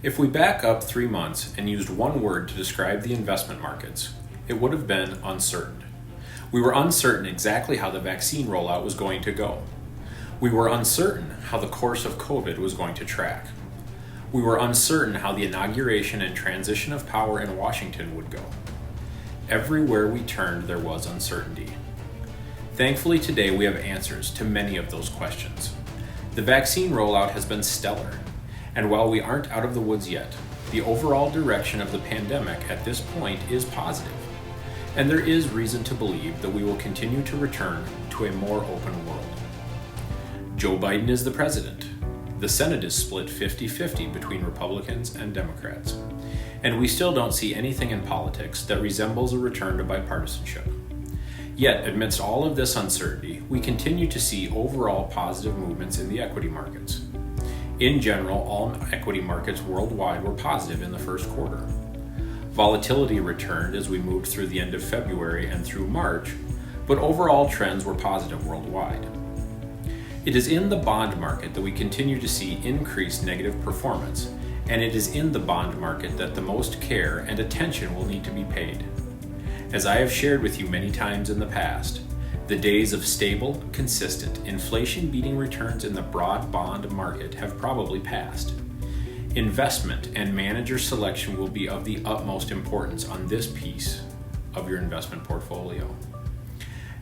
If we back up 3 months and used one word to describe the investment markets, it would have been uncertain. We were uncertain exactly how the vaccine rollout was going to go. We were uncertain how the course of COVID was going to track. We were uncertain how the inauguration and transition of power in Washington would go. Everywhere we turned, there was uncertainty. Thankfully, today we have answers to many of those questions. The vaccine rollout has been stellar, and while we aren't out of the woods yet, the overall direction of the pandemic at this point is positive, and there is reason to believe that we will continue to return to a more open world. Joe Biden is the president. The Senate is split 50-50 between Republicans and Democrats, and we still don't see anything in politics that resembles a return to bipartisanship. Yet, amidst all of this uncertainty, we continue to see overall positive movements in the equity markets. In general, all equity markets worldwide were positive in the first quarter. Volatility returned as we moved through the end of February and through March, but overall trends were positive worldwide. It is in the bond market that we continue to see increased negative performance, and it is in the bond market that the most care and attention will need to be paid. As I have shared with you many times in the past, the days of stable, consistent, inflation-beating returns in the broad bond market have probably passed. Investment and manager selection will be of the utmost importance on this piece of your investment portfolio.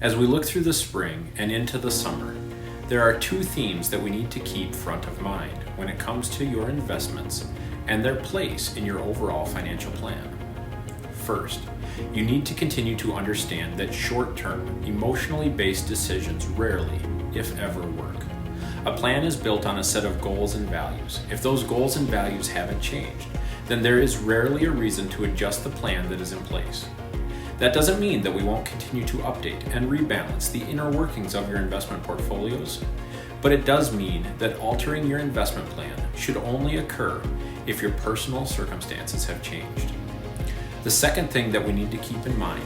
As we look through the spring and into the summer, there are two themes that we need to keep front of mind when it comes to your investments and their place in your overall financial plan. First, you need to continue to understand that short-term, emotionally based decisions rarely, if ever, work. A plan is built on a set of goals and values. If those goals and values haven't changed, then there is rarely a reason to adjust the plan that is in place. That doesn't mean that we won't continue to update and rebalance the inner workings of your investment portfolios, but it does mean that altering your investment plan should only occur if your personal circumstances have changed. The second thing that we need to keep in mind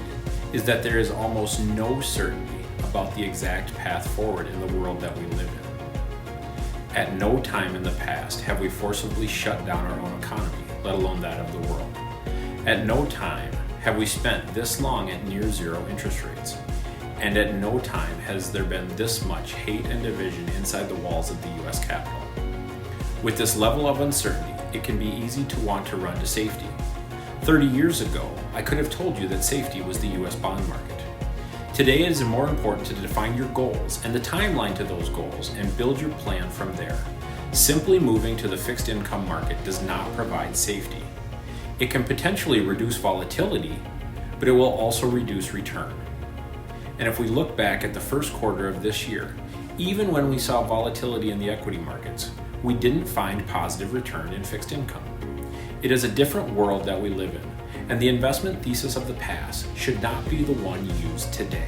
is that there is almost no certainty about the exact path forward in the world that we live in. At no time in the past have we forcibly shut down our own economy, let alone that of the world. At no time have we spent this long at near zero interest rates. And at no time has there been this much hate and division inside the walls of the US Capitol. With this level of uncertainty, it can be easy to want to run to safety. 30 years ago, I could have told you that safety was the US bond market. Today, it is more important to define your goals and the timeline to those goals and build your plan from there. Simply moving to the fixed income market does not provide safety. It can potentially reduce volatility, but it will also reduce return. And if we look back at the first quarter of this year, even when we saw volatility in the equity markets, we didn't find positive return in fixed income. It is a different world that we live in, and the investment thesis of the past should not be the one used today.